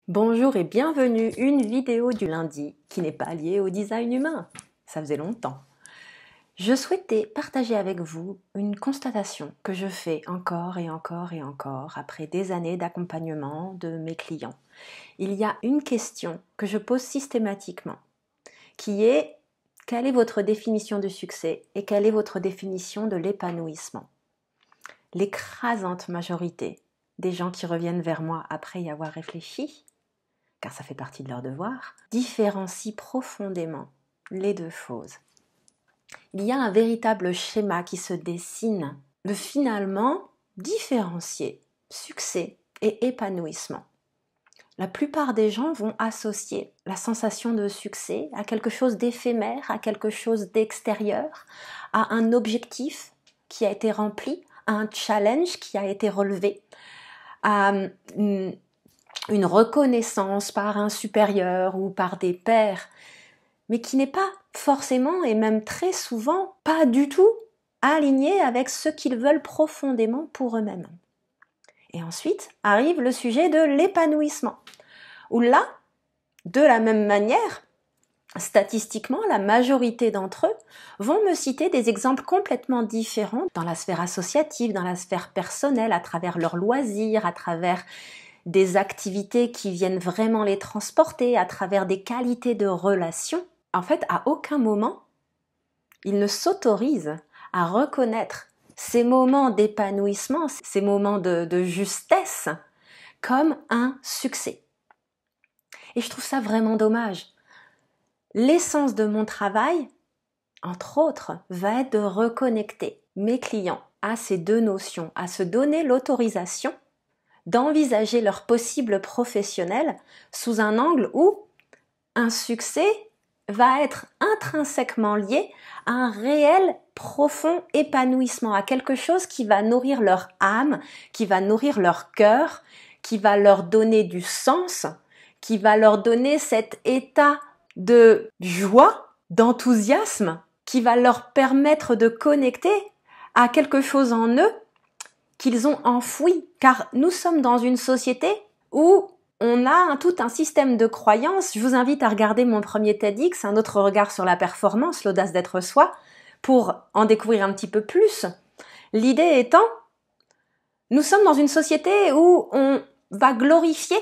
Bonjour et bienvenue, une vidéo du lundi qui n'est pas liée au design humain. Ça faisait longtemps. Je souhaitais partager avec vous une constatation que je fais encore et encore et encore après des années d'accompagnement de mes clients. Il y a une question que je pose systématiquement qui est: quelle est votre définition du succès et quelle est votre définition de l'épanouissement? L'écrasante majorité des gens qui reviennent vers moi après y avoir réfléchi, car ça fait partie de leur devoir, différencient profondément les deux choses. Il y a un véritable schéma qui se dessine de finalement différencier succès et épanouissement. La plupart des gens vont associer la sensation de succès à quelque chose d'éphémère, à quelque chose d'extérieur, à un objectif qui a été rempli, à un challenge qui a été relevé, à une reconnaissance par un supérieur ou par des pairs, mais qui n'est pas forcément et même très souvent pas du tout aligné avec ce qu'ils veulent profondément pour eux-mêmes. Et ensuite arrive le sujet de l'épanouissement, où là, de la même manière, statistiquement, la majorité d'entre eux vont me citer des exemples complètement différents dans la sphère associative, dans la sphère personnelle, à travers leurs loisirs, à travers des activités qui viennent vraiment les transporter, à travers des qualités de relation. En fait, à aucun moment, ils ne s'autorisent à reconnaître ces moments d'épanouissement, ces moments de justesse, comme un succès. Et je trouve ça vraiment dommage. L'essence de mon travail, entre autres, va être de reconnecter mes clients à ces deux notions, à se donner l'autorisation d'envisager leur possible professionnel sous un angle où un succès va être intrinsèquement lié à un réel profond épanouissement, à quelque chose qui va nourrir leur âme, qui va nourrir leur cœur, qui va leur donner du sens, qui va leur donner cet état de joie, d'enthousiasme, qui va leur permettre de connecter à quelque chose en eux qu'ils ont enfoui. Car nous sommes dans une société où on a tout un système de croyances. Je vous invite à regarder mon premier TEDx, un autre regard sur la performance, l'audace d'être soi, pour en découvrir un petit peu plus. L'idée étant, nous sommes dans une société où on va glorifier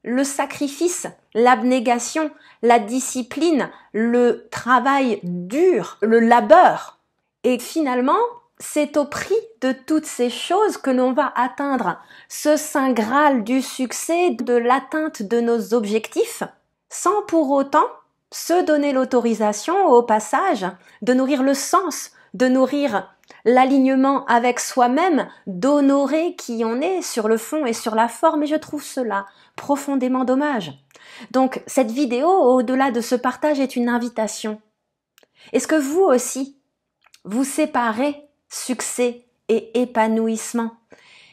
le sacrifice, l'abnégation, la discipline, le travail dur, le labeur. Et finalement, c'est au prix de toutes ces choses que l'on va atteindre ce saint graal du succès, de l'atteinte de nos objectifs, sans pour autant se donner l'autorisation au passage de nourrir le sens, de nourrir l'alignement avec soi-même, d'honorer qui on est sur le fond et sur la forme. Et je trouve cela profondément dommage. Donc cette vidéo, au-delà de ce partage, est une invitation. Est-ce que vous aussi, vous séparez succès et épanouissement?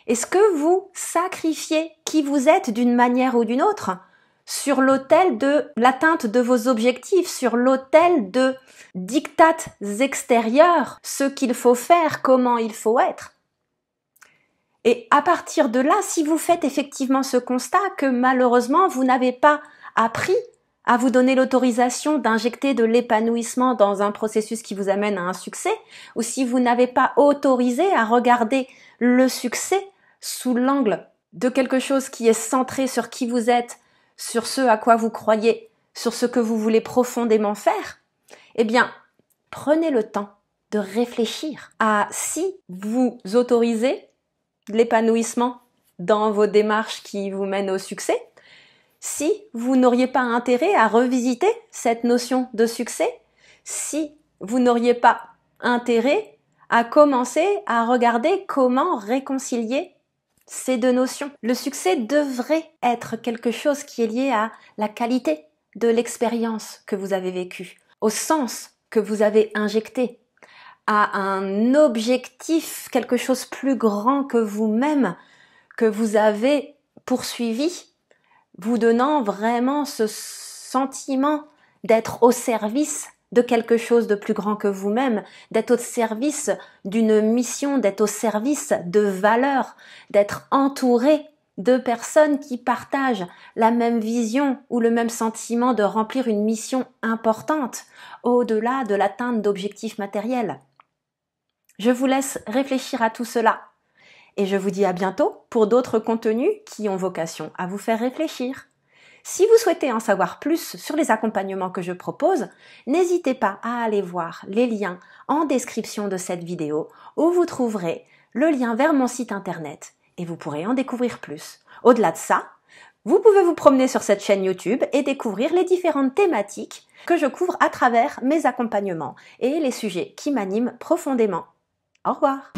Est-ce que vous sacrifiez qui vous êtes d'une manière ou d'une autre sur l'autel de l'atteinte de vos objectifs, sur l'autel de diktats extérieurs, ce qu'il faut faire, comment il faut être? Et à partir de là, si vous faites effectivement ce constat que malheureusement vous n'avez pas appris à vous donner l'autorisation d'injecter de l'épanouissement dans un processus qui vous amène à un succès, ou si vous n'avez pas autorisé à regarder le succès sous l'angle de quelque chose qui est centré sur qui vous êtes, sur ce à quoi vous croyez, sur ce que vous voulez profondément faire, eh bien, prenez le temps de réfléchir à si vous autorisez l'épanouissement dans vos démarches qui vous mènent au succès, si vous n'auriez pas intérêt à revisiter cette notion de succès, si vous n'auriez pas intérêt à commencer à regarder comment réconcilier ces deux notions. Le succès devrait être quelque chose qui est lié à la qualité de l'expérience que vous avez vécue, au sens que vous avez injecté, à un objectif, quelque chose plus grand que vous-même, que vous avez poursuivi, vous donnant vraiment ce sentiment d'être au service de quelque chose de plus grand que vous-même, d'être au service d'une mission, d'être au service de valeurs, d'être entouré de personnes qui partagent la même vision ou le même sentiment de remplir une mission importante au-delà de l'atteinte d'objectifs matériels. Je vous laisse réfléchir à tout cela et je vous dis à bientôt pour d'autres contenus qui ont vocation à vous faire réfléchir. Si vous souhaitez en savoir plus sur les accompagnements que je propose, n'hésitez pas à aller voir les liens en description de cette vidéo où vous trouverez le lien vers mon site internet et vous pourrez en découvrir plus. Au-delà de ça, vous pouvez vous promener sur cette chaîne YouTube et découvrir les différentes thématiques que je couvre à travers mes accompagnements et les sujets qui m'animent profondément. Au revoir!